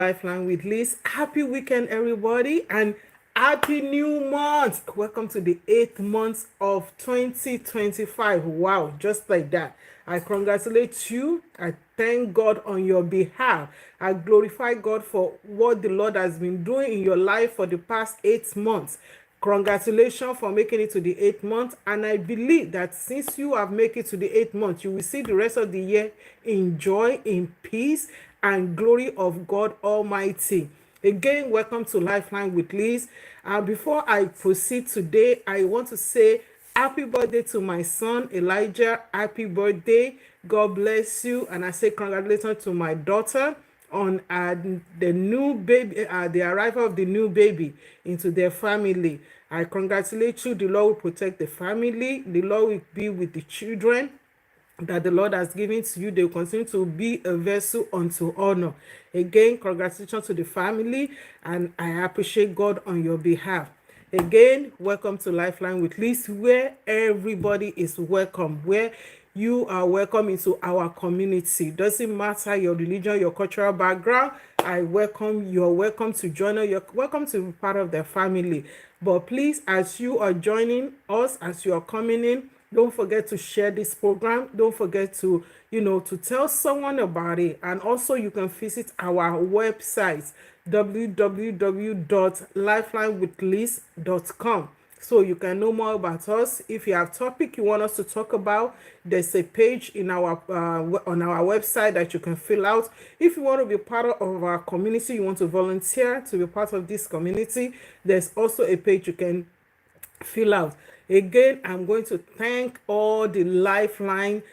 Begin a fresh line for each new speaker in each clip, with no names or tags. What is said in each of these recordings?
Lifeline with Liz. Happy weekend, everybody, and happy new month. Welcome to the 8th month of 2025. Wow, just like that. I congratulate you. I thank God on your behalf. I glorify God for what the Lord has been doing in your life for the past 8 months. Congratulations for making it to the 8th month, and I believe that since you have made it to the 8th month, you will see the rest of the year in joy, in peace, and glory of God Almighty. Again, welcome to Lifeline with Liz. Before I proceed today, I want to say happy birthday to my son Elijah. Happy birthday. God bless you. And I say congratulations to my daughter on the new baby, the arrival of the new baby into their family. I congratulate you. The Lord will protect the family. The Lord will be with the children that the Lord has given to you. They will continue to be a vessel unto honor. Again, congratulations to the family, and I appreciate God on your behalf. Again, welcome to Lifeline with Liz, where everybody is welcome, where you are welcome into our community. Doesn't matter your religion, your cultural background. You're welcome to join us. You're welcome to be part of the family. But please, as you are joining us, as you are coming in, don't forget to share this program. Don't forget to, to tell someone about it. And also you can visit our website, www.lifelinewithliz.com. So you can know more about us. If you have topic you want us to talk about, there's a page in our on our website that you can fill out. If you want to be part of our community, you want to volunteer to be part of this community, there's also a page you can fill out. Again, I'm going to thank all the Lifeline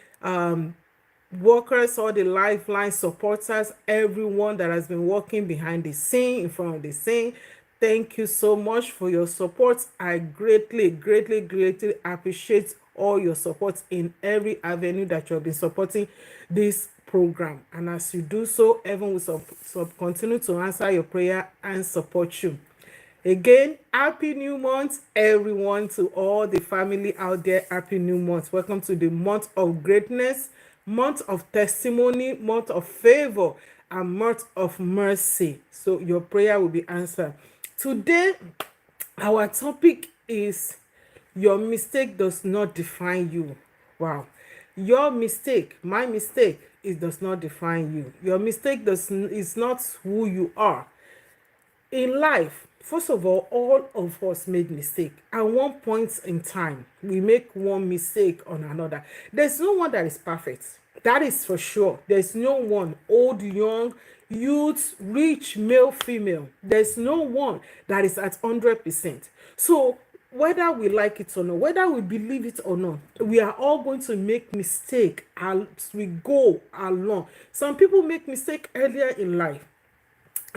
workers, all the Lifeline supporters, everyone that has been working behind the scene, in front of the scene. Thank you so much for your support. I greatly, greatly, greatly appreciate all your support in every avenue that you have been supporting this program. And as you do so, heaven will continue to answer your prayer and support you. Again, happy new month, everyone, to all the family out there. Happy new month. Welcome to the month of greatness, month of testimony, month of favor, and month of mercy. So your prayer will be answered. Today, our topic is your mistake does not define you. Wow. Your mistake, my mistake, it does not define you. Your mistake is not who you are. In life, first of all of us made mistake. At one point in time, we make one mistake on another. There's no one that is perfect. That is for sure. There's no one, old, young, youth, rich, male, female. There's no one that is at 100%. So whether we like it or not, whether we believe it or not, we are all going to make mistake as we go along. Some people make mistake earlier in life.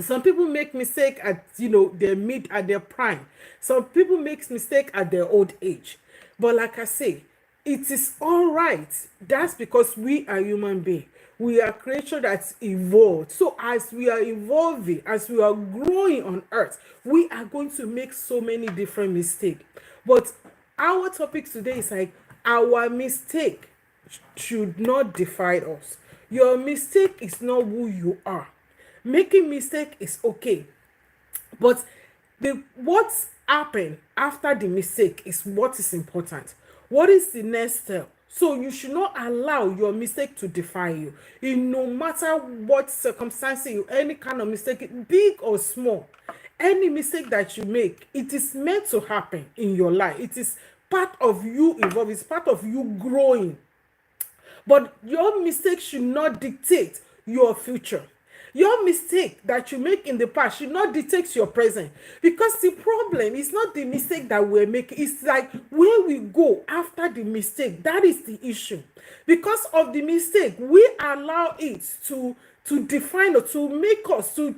Some people make mistake at their prime. Some people make mistake at their old age. But like I say, it is all right. That's because we are human beings. We are creatures that evolved. So as we are evolving, as we are growing on earth, we are going to make so many different mistakes. But our topic today is like, our mistake should not define us. Your mistake is not who you are. Making mistake is okay, but what's happened after the mistake is what is important. What is the next step? So you should not allow your mistake to define you. In no matter what circumstances, any kind of mistake, big or small, any mistake that you make, it is meant to happen in your life. It is part of you evolving. It's part of you growing. But your mistake should not dictate your future. Your mistake that you make in the past should not dictate your present, because the problem is not the mistake that we're making. It's like where we go after the mistake. That is the issue. Because of the mistake, we allow it to define or to make us, to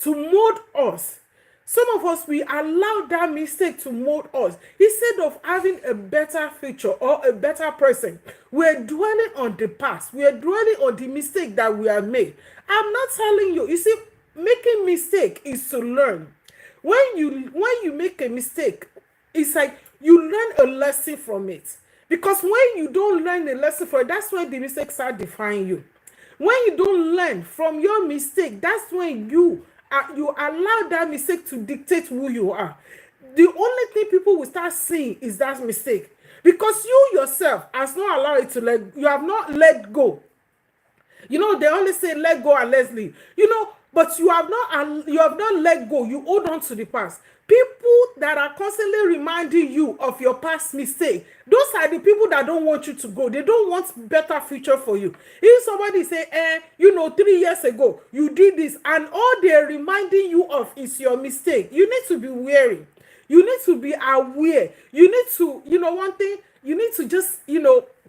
mold us. Some of us, we allow that mistake to mold us. Instead of having a better future or a better person, we're dwelling on the past. We're dwelling on the mistake that we have made. I'm not telling you. You see, making mistake is to learn. When you make a mistake, it's like you learn a lesson from it. Because when you don't learn a lesson from it, that's when the mistakes start defining you. When you don't learn from your mistake, that's when you allow that mistake to dictate who you are. The only thing people will start seeing is that mistake, because you yourself has not allowed it to you have not let go. You know, they only say let go and let's leave. You know, but you have not let go. You hold on to the past. People that are constantly reminding you of your past mistake, those are the people that don't want you to go. They don't want better future for you. If somebody say, 3 years ago you did this, and all they're reminding you of is your mistake, you need to be wary. You need to be aware. You need to, one thing, you need to just,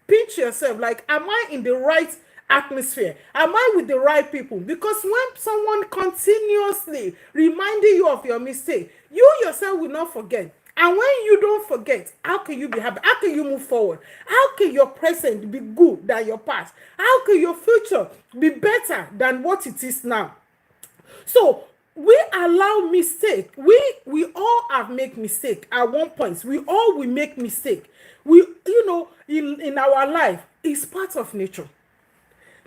pinch yourself. Like, am I in the right atmosphere? Am I with the right people? Because when someone continuously reminding you of your mistake, you yourself will not forget. And when you don't forget, how can you be happy? How can you move forward? How can your present be good than your past? How can your future be better than what it is now? So we allow mistake. We all have made mistake at one point. We all will make mistake. We, in our life, is part of nature.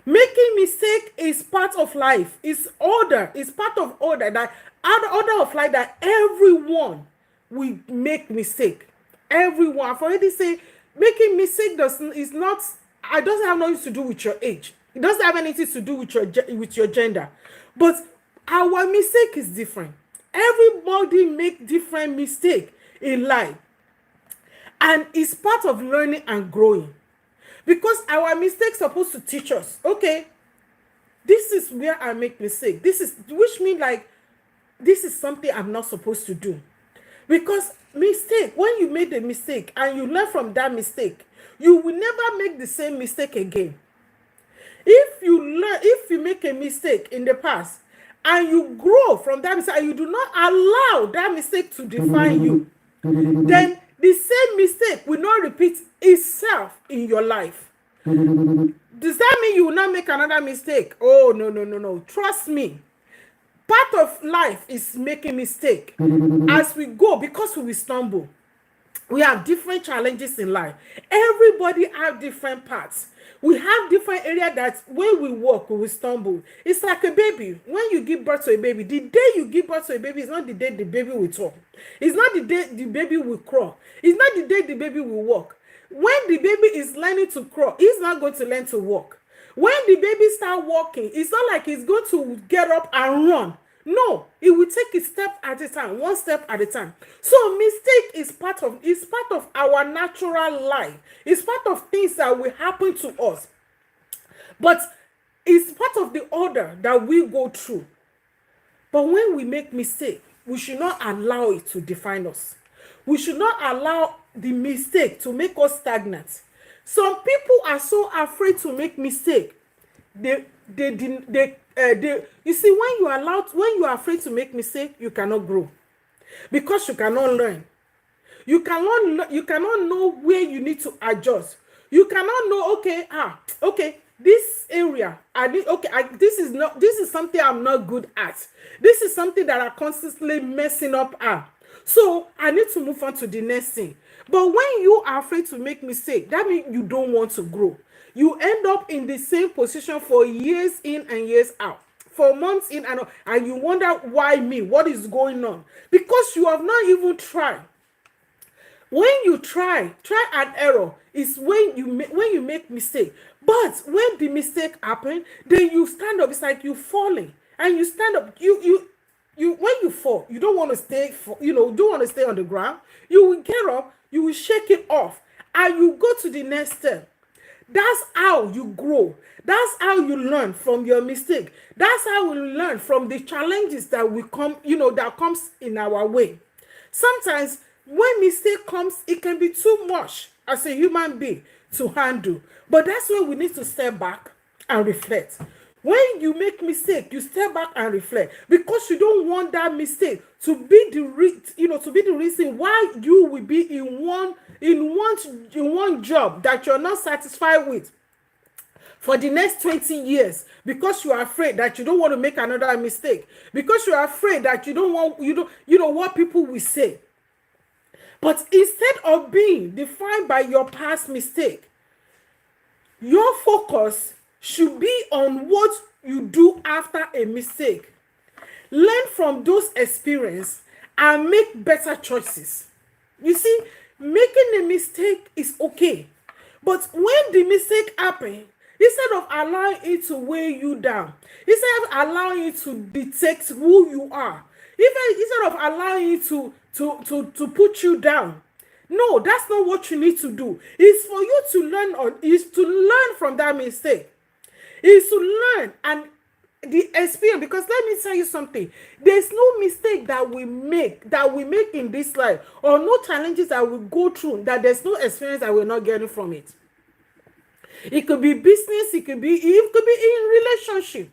Making mistake is part of life. It's order. It's part of order, that order of life, that everyone will make mistake. Everyone. I've already said, making mistake doesn't have nothing to do with your age. It doesn't have anything to do with your gender. But our mistake is different. Everybody make different mistake in life, and it's part of learning and growing. Because our mistakes supposed to teach us, okay, this is where I make mistake. Which means like, this is something I'm not supposed to do. Because mistake, when you made a mistake and you learn from that mistake, you will never make the same mistake again. If you make a mistake in the past and you grow from that mistake and you do not allow that mistake to define you, then the same mistake will not repeat itself in your life. Does that mean you will not make another mistake? Oh, no. Trust me. Part of life is making mistake. As we go, because we will stumble. We have different challenges in life. Everybody have different parts. We have different areas that when we walk, we will stumble. It's like a baby. When you give birth to a baby, the day you give birth to a baby is not the day the baby will talk. It's not the day the baby will crawl. It's not the day the baby will walk. When the baby is learning to crawl, he's not going to learn to walk. When the baby start walking, it's not like he's going to get up and run. No, it will take a step at a time, one step at a time. So mistake is part of our natural life. It's part of things that will happen to us. But it's part of the order that we go through. But when we make mistake, we should not allow it to define us. We should not allow the mistake to make us stagnant. Some people are so afraid to make mistake. You see, when you are afraid to make mistake, you cannot grow, because you cannot learn. You cannot know where you need to adjust. You cannot know, okay, this area, this is something I'm not good at. This is something that I'm constantly messing up at. So I need to move on to the next thing. But when you are afraid to make mistake, that means you don't want to grow. You end up in the same position for years in and years out, for months in and out, and you wonder, why me? What is going on? Because you have not even tried. When you try and error is when you make mistake. But when the mistake happen, then you stand up. It's like you falling, and you stand up. You when you fall, you don't want to stay. Don't want to stay on the ground. You will get up. You will shake it off, and you go to the next step. That's how you grow. That's how you learn from your mistake. That's how we learn from the challenges that will come, that comes in our way. Sometimes when mistake comes, it can be too much as a human being to handle. But that's when we need to step back and reflect. When you make mistake, you step back and reflect, because you don't want that mistake to be the reason why you will be in one job that you're not satisfied with for the next 20 years, because you are afraid that you don't want to make another mistake, because you are afraid that you don't want what people will say. But instead of being defined by your past mistake, your focus should be on what you do after a mistake. Learn from those experiences and make better choices. You see, making a mistake is okay, but when the mistake happens, instead of allowing it to weigh you down, instead of allowing it to detect who you are, even instead of allowing it to put you down, no, that's not what you need to do. It's for you to learn, or is to learn from that mistake. Is to learn and the experience. Because let me tell you something, there's no mistake that we make in this life, or no challenges that we go through, that there's no experience that we're not getting from it. It could be business, it could be in relationship,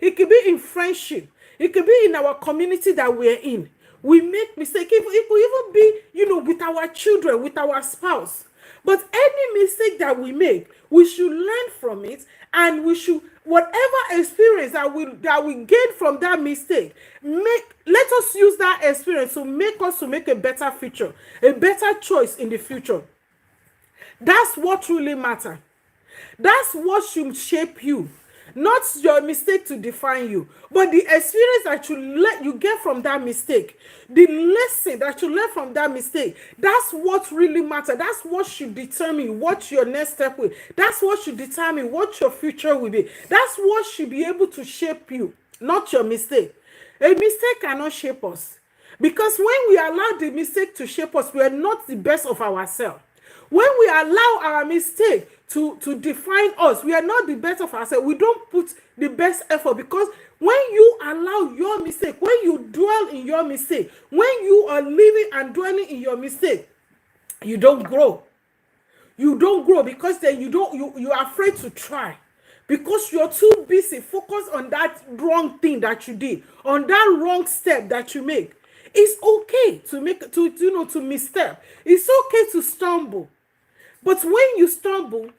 it could be in friendship, it could be in our community that we're in. We make mistakes. It could even be, with our children, with our spouse. But any mistake that we make, we should learn from it, and we should, whatever experience that we gain from that mistake, let us use that experience to make a better future, a better choice in the future. That's what really matters. That's what should shape you. Not your mistake to define you, but the experience that you get from that mistake, the lesson that you learn from that mistake. That's what really matters. That's what should determine what your next step will. That's what should determine what your future will be. That's what should be able to shape you, not your mistake. A mistake cannot shape us, because when we allow the mistake to shape us, we are not the best of ourselves. When we allow our mistake to define us, we are not the best of ourselves. We don't put the best effort, because when you allow your mistake, when you dwell in your mistake, when you are living and dwelling in your mistake, you don't grow. You don't grow, because then you are afraid to try, because you're too busy focused on that wrong thing that you did, on that wrong step that you make. It's okay to misstep. It's okay to stumble. But when you stumble,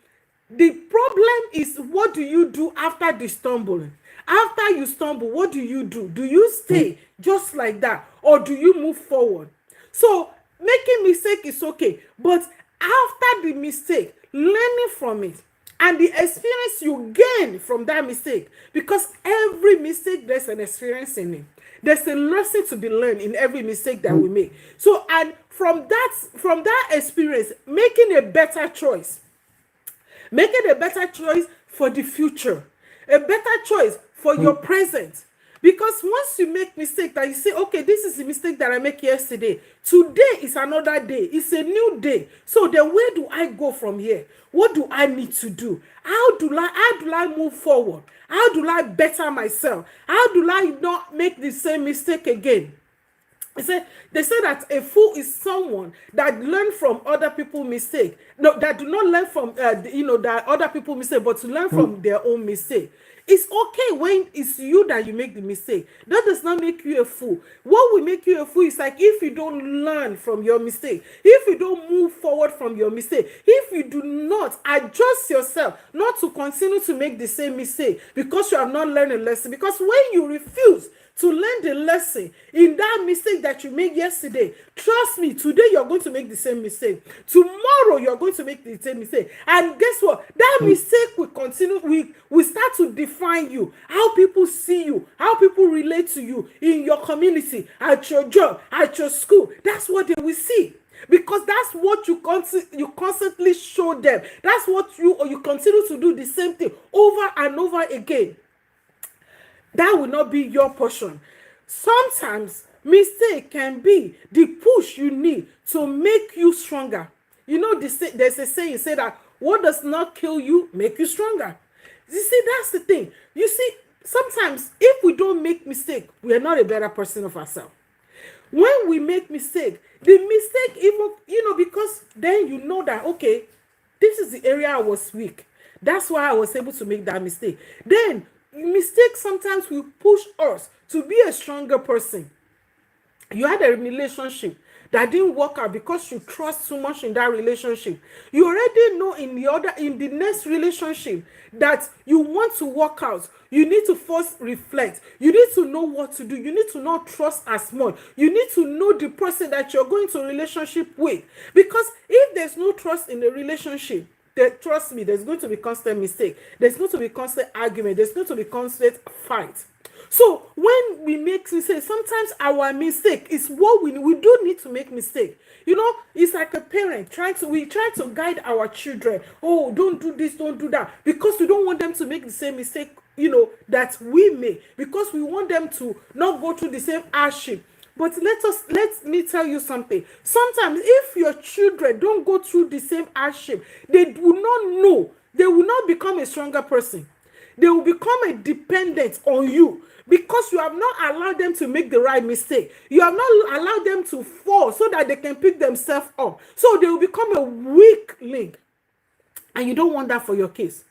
the problem is, what do you do after the stumbling? After you stumble, what do you do? Do you stay just like that, or do you move forward? So making mistake is okay, but after the mistake, learning from it and the experience you gain from that mistake, because every mistake, there's an experience in it. There's a lesson to be learned in every mistake that we make. So, and from that experience, making a better choice for the future, a better choice for your present. Because once you make mistake that you say, okay, this is the mistake that I make yesterday, today is another day, it's a new day. So then where do I go from here? What do I need to do? How do I move forward? How do I better myself? How do I not make the same mistake again? They say that a fool is someone that learn from other people's mistake. No, that do not learn from that other people's mistake, but to learn from their own mistake. It's okay when it's you that you make the mistake. That does not make you a fool. What will make you a fool is like if you don't learn from your mistake, if you don't move forward from your mistake, if you do not adjust yourself not to continue to make the same mistake because you have not learned a lesson. Because when you refuse to learn the lesson in that mistake that you made yesterday, trust me, today you're going to make the same mistake. Tomorrow you're going to make the same mistake. And guess what? That mistake will continue. We start to define you, how people see you, how people relate to you in your community, at your job, at your school. That's what they will see. Because that's what you constantly show them. That's what you continue to do the same thing over and over again. That will not be your portion. Sometimes mistake can be the push you need to make you stronger. There's a saying, say that what does not kill you make you stronger. You see, that's the thing. You see, sometimes if we don't make mistake, we are not a better person of ourselves. When we make mistake, the mistake even, because then you know that, okay, this is the area I was weak. That's why I was able to make that mistake. Then mistakes sometimes will push us to be a stronger person. You had a relationship that didn't work out because you trust too much in that relationship. You already know in the next relationship that you want to work out. You need to first reflect. You need to know what to do. You need to not trust as much. You need to know the person that you're going to a relationship with. Because if there's no trust in the relationship, trust me, there's going to be constant mistake. There's going to be constant argument. There's going to be constant fight. So when we make mistakes, sometimes our mistake is what we do need to make mistake. You know, it's like a parent we try to guide our children. Oh, don't do this, don't do that, because we don't want them to make the same mistake, you know, that we make, because we want them to not go through the same hardship. But let me tell you something. Sometimes if your children don't go through the same hardship, they will not know. They will not become a stronger person. They will become a dependent on you, because you have not allowed them to make the right mistake. You have not allowed them to fall so that they can pick themselves up. So they will become a weak link. And you don't want that for your kids.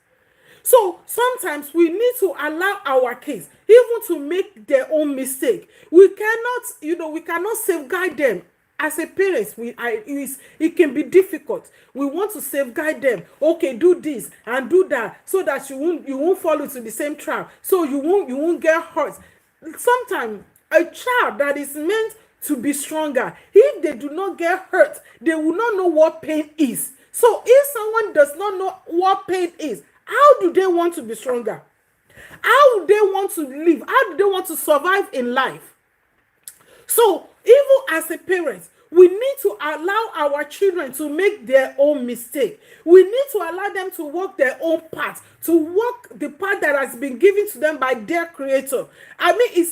So sometimes we need to allow our kids even to make their own mistake. We cannot safeguard them. As a parent, it can be difficult. We want to safeguard them. Okay, do this and do that, so that you won't fall into the same trap. So you won't get hurt. Sometimes a child that is meant to be stronger, if they do not get hurt, they will not know what pain is. So if someone does not know what pain is, how do they want to be stronger? How do they want to live? How do they want to survive in life? So even as a parent, we need to allow our children to make their own mistake. We need to allow them to walk their own path, to walk the path that has been given to them by their creator. I mean,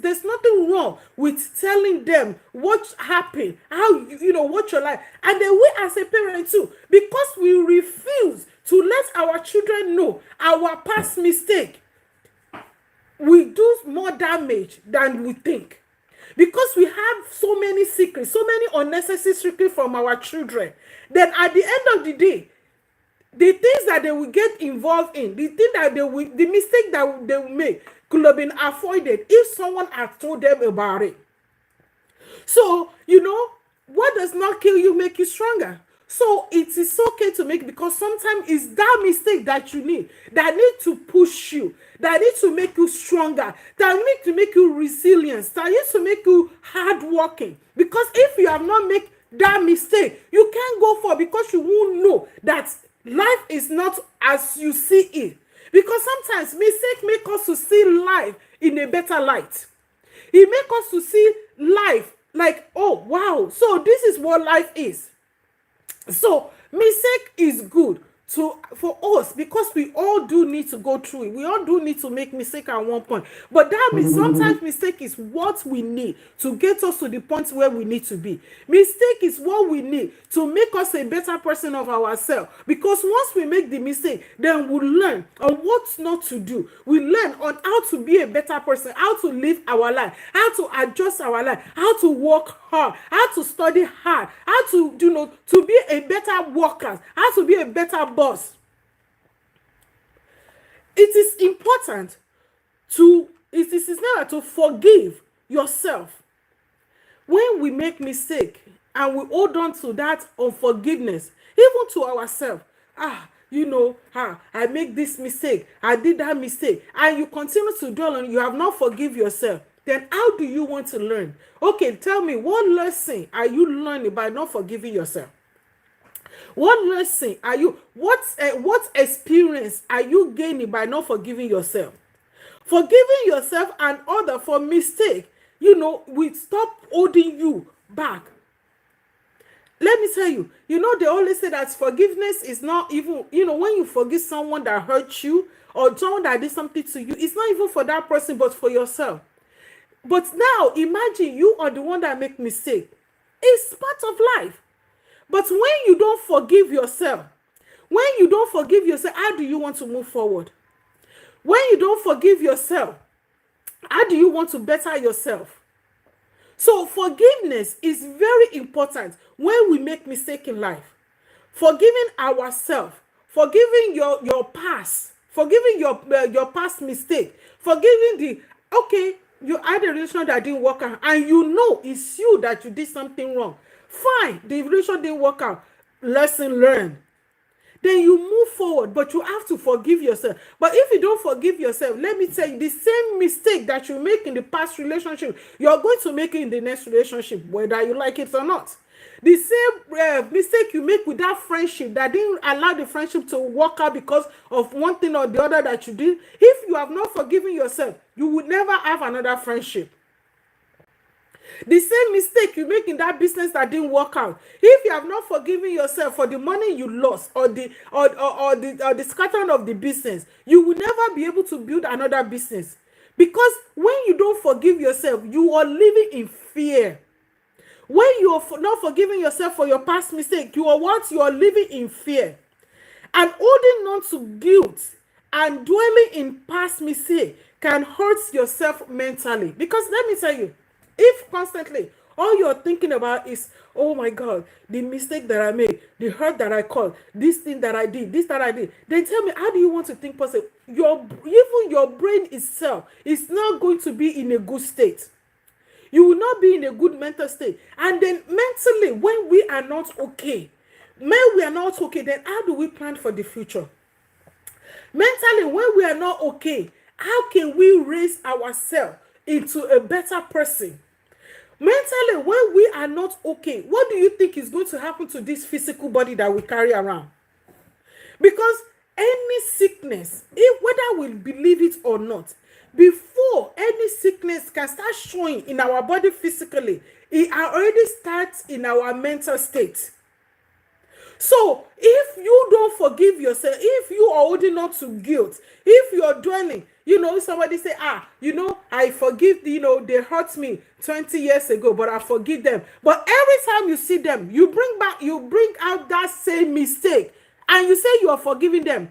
there's nothing wrong with telling them what happened, how, what your life. And then we as a parent too, because we refuse to let our children know our past mistake, we do more damage than we think. Because we have so many secrets, so many unnecessary secrets from our children, then at the end of the day, the things that they will get involved in, the mistake that they will make could have been avoided if someone had told them about it. So, what does not kill you make you stronger. So it is okay to make, because sometimes it's that mistake that you need, that need to push you, that need to make you stronger, that need to make you resilient, that needs to make you hardworking. Because if you have not made that mistake, you can't go for, because you won't know that life is not as you see it. Because sometimes mistake make us to see life in a better light. It make us to see life like, oh wow, so this is what life is. So mistake is good for us, because we all do need to go through it. We all do need to make mistake at one point. But that means sometimes mistake is what we need to get us to the point where we need to be. Mistake is what we need to make us a better person of ourselves. Because once we make the mistake, then we learn on what not to do. We learn on how to be a better person, how to live our life, how to adjust our life, how to work hard, how to study hard, how to to be a better worker, how to be a better boss. It is important to forgive yourself. When we make mistake and we hold on to that unforgiveness, even to ourselves, I make this mistake, I did that mistake, and you continue to dwell on, you have not forgive yourself, then how do you want to learn? Okay, tell me, what lesson are you learning by not forgiving yourself? What lesson are you, what experience are you gaining by not forgiving yourself? Forgiving yourself and other for mistake, we stop holding you back. Let me tell you, they always say that forgiveness is not even, when you forgive someone that hurt you or someone that did something to you, it's not even for that person, but for yourself. But now imagine you are the one that make mistake. It's part of life. But when you don't forgive yourself, how do you want to move forward? When you don't forgive yourself, how do you want to better yourself? So forgiveness is very important when we make mistake in life. Forgiving ourselves, forgiving your past, forgiving your past mistake, forgiving you had a relationship that didn't work out, and it's you that you did something wrong. Fine, the relationship didn't work out. Lesson learned. Then you move forward, but you have to forgive yourself. But if you don't forgive yourself, let me tell you, the same mistake that you make in the past relationship, you're going to make it in the next relationship, whether you like it or not. The same mistake you make with that friendship that didn't allow the friendship to work out because of one thing or the other that you did, if you have not forgiven yourself, you would never have another friendship. The same mistake you make in that business that didn't work out, if you have not forgiven yourself for the money you lost or the scattering of the business, you will never be able to build another business. Because when you don't forgive yourself, you are living in fear. When you are not forgiving yourself for your past mistake, you are living in fear. And holding on to guilt and dwelling in past mistake can hurt yourself mentally. Because let me tell you, if constantly all you're thinking about is, oh my God, the mistake that I made, the hurt that I caused, this thing that I did, then tell me, how do you want to think positive? Even your brain itself is not going to be in a good state. You will not be in a good mental state. And then mentally, when we are not okay, then how do we plan for the future? Mentally, when we are not okay, how can we raise ourselves into a better person? Mentally, when we are not okay, what do you think is going to happen to this physical body that we carry around? Because any sickness, whether we believe it or not, before any sickness can start showing in our body physically, it already starts in our mental state. So if you don't forgive yourself, if you are holding on to guilt, if you're dwelling, somebody say, I forgive, they hurt me 20 years ago, but I forgive them. But every time you see them, you bring out that same mistake, and you say you are forgiving them.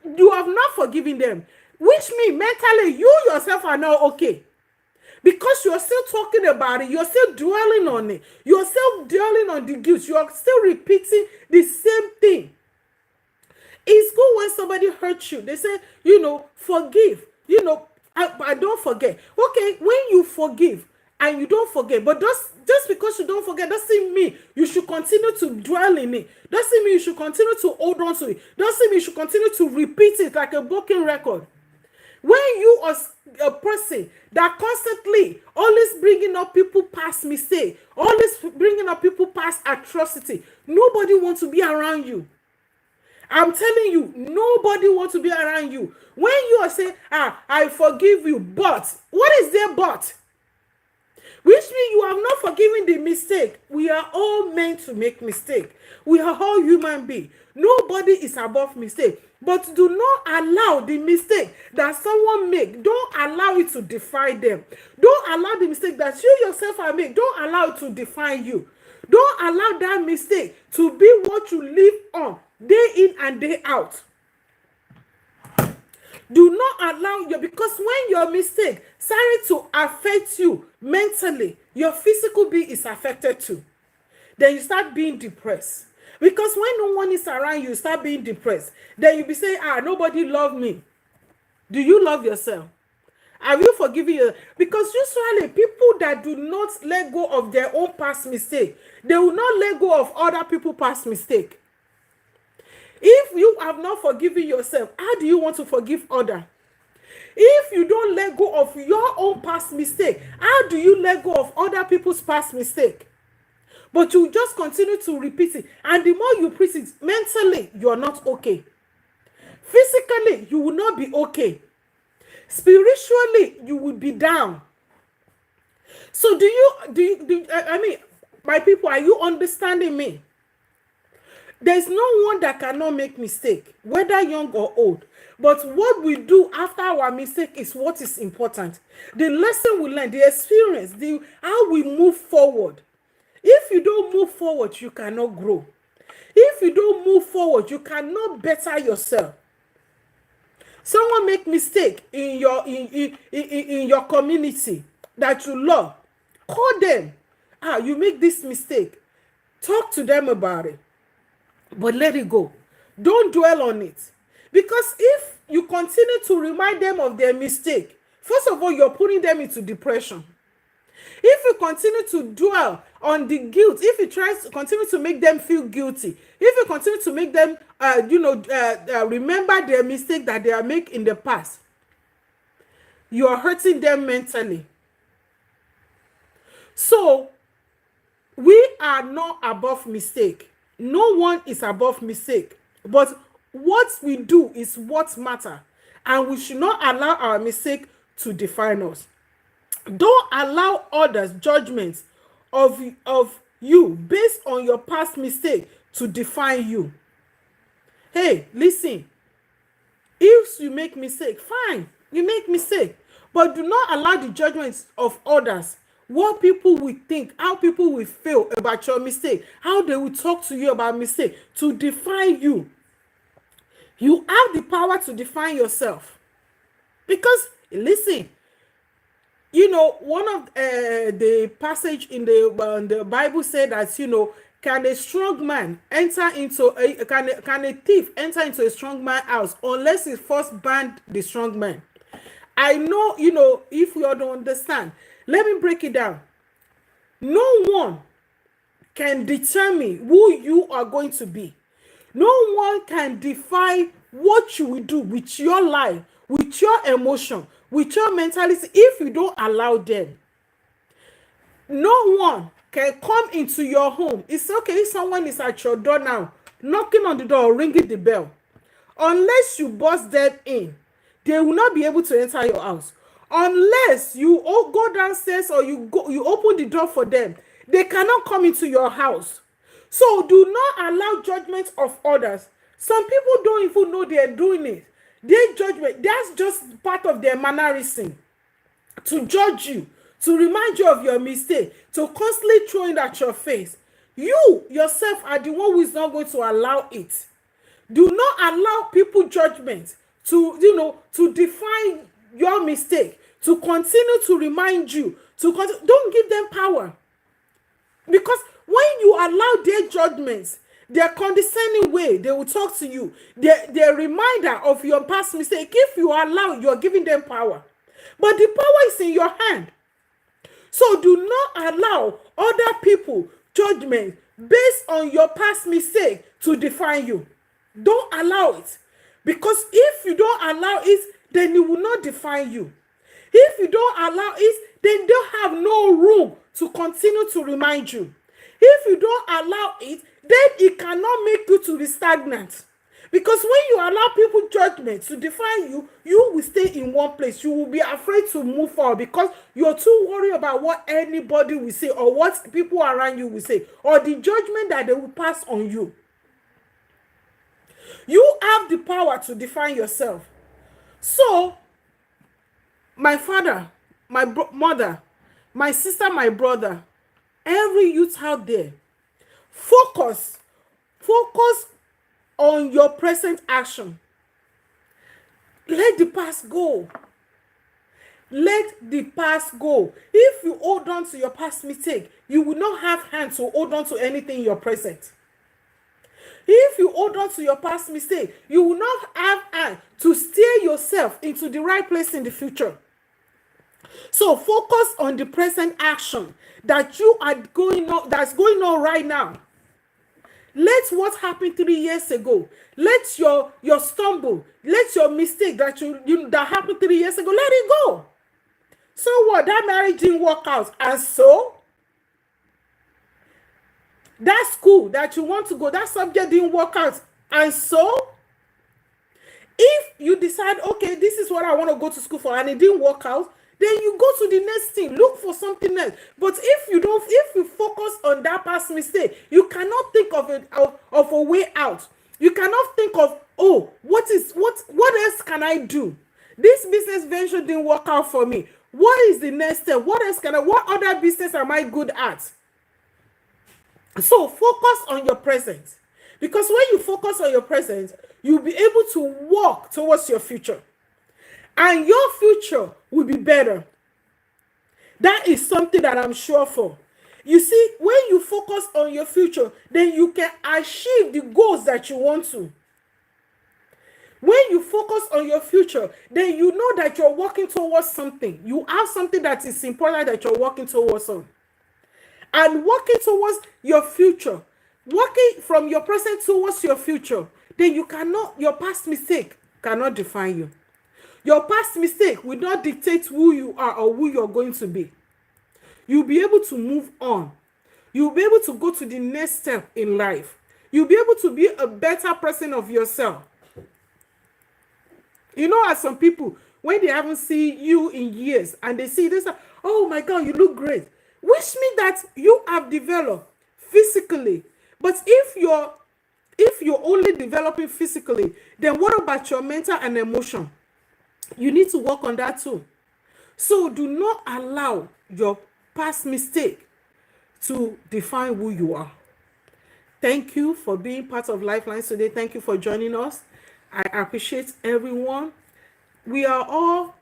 You have not forgiven them, which means mentally you yourself are not okay. Because you're still talking about it, you're still dwelling on it, you're still dwelling on the guilt, you're still repeating the same thing. It's good when somebody hurts you, they say, forgive, I don't forget. Okay, when you forgive and you don't forget, but just because you don't forget doesn't mean you should continue to dwell in it, doesn't mean you should continue to hold on to it, doesn't mean you should continue to repeat it like a broken record. When you are a person that constantly always bringing up people past mistake, always bringing up people past atrocity, nobody wants to be around you. I'm telling you, nobody wants to be around you. When you are saying, I forgive you, but what is there but? Which means you have not forgiven the mistake. We are all meant to make mistake. We are all human beings. Nobody is above mistake. But do not allow the mistake that someone make, don't allow it to define them. Don't allow the mistake that you yourself have made, don't allow it to define you. Don't allow that mistake to be what you live on day in and day out. Do not allow because when your mistake starts to affect you mentally, your physical being is affected too. Then you start being depressed. Because when no one is around you, start being depressed. Then you be saying, nobody love me. Do you love yourself? Have you forgiven yourself? Because usually people that do not let go of their own past mistake, they will not let go of other people's past mistake. If you have not forgiven yourself, how do you want to forgive others? If you don't let go of your own past mistake, how do you let go of other people's past mistake? But you just continue to repeat it. And the more you repeat it, mentally, you are not okay. Physically, you will not be okay. Spiritually, you will be down. So my people, are you understanding me? There's no one that cannot make mistake, whether young or old. But what we do after our mistake is what is important. The lesson we learn, the experience, how we move forward. If you don't move forward, you cannot grow. If you don't move forward, you cannot better yourself. Someone make mistake in your community that you love. Call them. You make this mistake. Talk to them about it. But let it go. Don't dwell on it. Because if you continue to remind them of their mistake, first of all, you're putting them into depression. If you continue to dwell on the guilt, if you try to continue to make them feel guilty, if you continue to make them, remember their mistake that they are making in the past, you are hurting them mentally. So, We are not above mistake. No one is above mistake. But what we do is what matter. And we should not allow our mistake to define us. Don't allow others' judgments of you based on your past mistake to define you. Hey, listen. If you make mistake, fine, you make mistake. But do not allow the judgments of others, what people will think, how people will feel about your mistake, how they will talk to you about mistake, to define you. You have the power to define yourself. Because, listen, you know, one of the passage in the Bible said that, you know, can a strong man enter into a can a thief enter into a strong man's house unless he first banned the strong man? I know, you know, if you all don't understand, let me break it down. No one can determine who you are going to be. No one can define what you will do with your life, with your emotion, with your mentality, if you don't allow them. No one can come into your home. It's okay if someone is at your door now, knocking on the door, ringing the bell. Unless you bust them in, they will not be able to enter your house. Unless you all go downstairs or you open the door for them, they cannot come into your house. So do not allow judgment of others. Some people don't even know they are doing it. Their judgment, that's just part of their mannerism. To judge you, to remind you of your mistake, to constantly throw it at your face. You yourself are the one who is not going to allow it. Do not allow people judgment to, you know, to define your mistake, to continue to remind you, don't give them power. Because when you allow their judgments, their condescending way, they will talk to you, their reminder of your past mistake, if you allow, you're giving them power. But the power is in your hand. So do not allow other people judgment based on your past mistake to define you. Don't allow it. Because if you don't allow it, then it will not define you. If you don't allow it, then they'll have no room to continue to remind you. If you don't allow it, then it cannot make you to be stagnant. Because when you allow people judgment to define you, you will stay in one place. You will be afraid to move forward because you're too worried about what anybody will say or what people around you will say or the judgment that they will pass on you. You have the power to define yourself. So, my father, my mother, my sister, my brother, every youth out there, focus on your present action. Let the past go. Let the past go. If you hold on to your past mistake, you will not have hands to hold on to anything in your present. If you hold on to your past mistake, you will not have hands to steer yourself into the right place in the future. So focus on the present action that you are that's going on right now. Let what happened 3 years ago, let your stumble, let your mistake that that happened 3 years ago, let it go. So what? That marriage didn't work out, and so that school that you want to go, that subject didn't work out, and so if you decide, okay, this is what I want to go to school for, and it didn't work out, then you go to the next thing, look for something else. But if you focus on that past mistake, you cannot think of a way out. You cannot think of, oh, what else can I do? This business venture didn't work out for me. What is the next step? What other business am I good at? So focus on your present. Because when you focus on your present, you'll be able to walk towards your future. And your future will be better. That is something that I'm sure for. You see, when you focus on your future, then you can achieve the goals that you want to. When you focus on your future, then you know that you're working towards something. You have something that is important that you're working towards on. And working towards your future, working from your present towards your future, then your past mistake cannot define you. Your past mistake will not dictate who you are or who you're going to be. You'll be able to move on. You'll be able to go to the next step in life. You'll be able to be a better person of yourself. You know, as some people, when they haven't seen you in years and they see this, oh my God, you look great. Which means that you have developed physically. But if you're only developing physically, then what about your mental and emotion? You need to work on that too. So do not allow your past mistake to define who you are. Thank you for being part of Lifelines today. Thank you for joining us. I appreciate everyone. We are all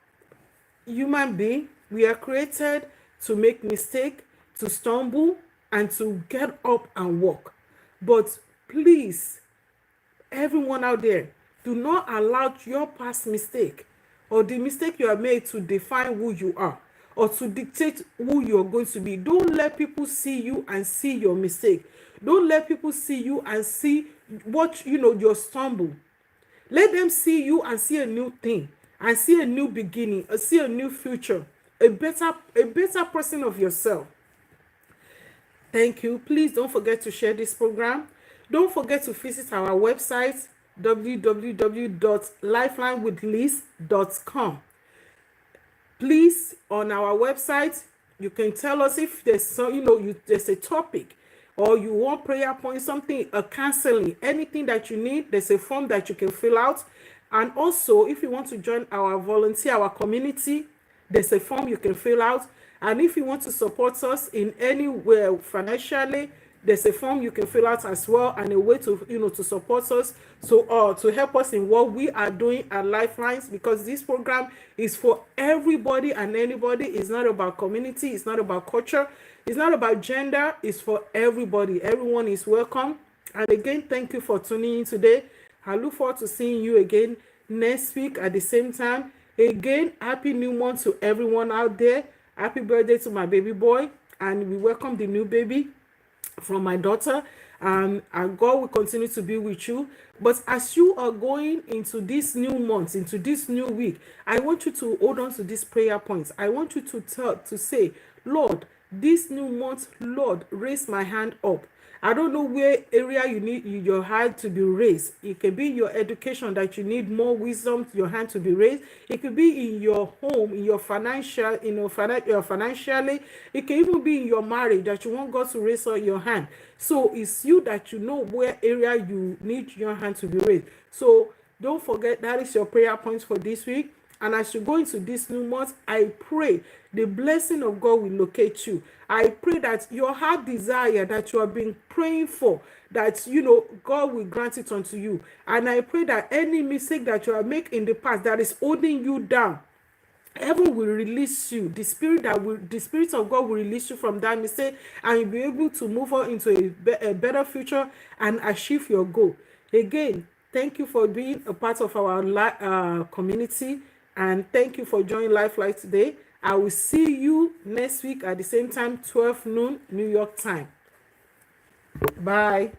human beings. We are created to make mistakes, to stumble, and to get up and walk. But please, everyone out there, do not allow your past mistake or the mistake you have made to define who you are or to dictate who you're going to be. Don't let people see you and see your mistake. Don't let people see you and see what, your stumble. Let them see you and see a new thing, and see a new beginning, and see a new future, a better person of yourself. Thank you. Please don't forget to share this program. Don't forget to visit our website, www.lifelinewithliz.com. Please, on our website, you can tell us if there's some, there's a topic, or you want prayer point, something, a counseling, anything that you need. There's a form that you can fill out. And also, if you want to join our community, there's a form you can fill out. And if you want to support us in any way financially, there's a form you can fill out as well, and a way to to support us, so to help us in what we are doing at Lifelines, because this program is for everybody and anybody. It's not about community, it's not about culture, it's not about gender, it's for everybody. Everyone is welcome. And again, thank you for tuning in today. I look forward to seeing you again next week at the same time. Again, happy new month to everyone out there. Happy birthday to my baby boy, and we welcome the new baby from my daughter. And God will continue to be with you. But as you are going into this new month, into this new week, I want you to hold on to these prayer points. I want you to say, Lord, this new month, Lord, raise my hand up. I don't know where area you need your hand to be raised. It could be your education that you need more wisdom, your hand to be raised. It could be in your home, in your financial, financially. It can even be in your marriage that you want God to raise up your hand. So it's you that you know where area you need your hand to be raised. So don't forget, that is your prayer points for this week. And as you go into this new month, I pray the blessing of God will locate you. I pray that your heart desire that you have been praying for, that God will grant it unto you. And I pray that any mistake that you have made in the past that is holding you down, heaven will release you. The spirit of God will release you from that mistake, and you'll be able to move on into a better future and achieve your goal. Again, thank you for being a part of our community. And thank you for joining Lifeline today. I will see you next week at the same time, 12 noon, New York time. Bye.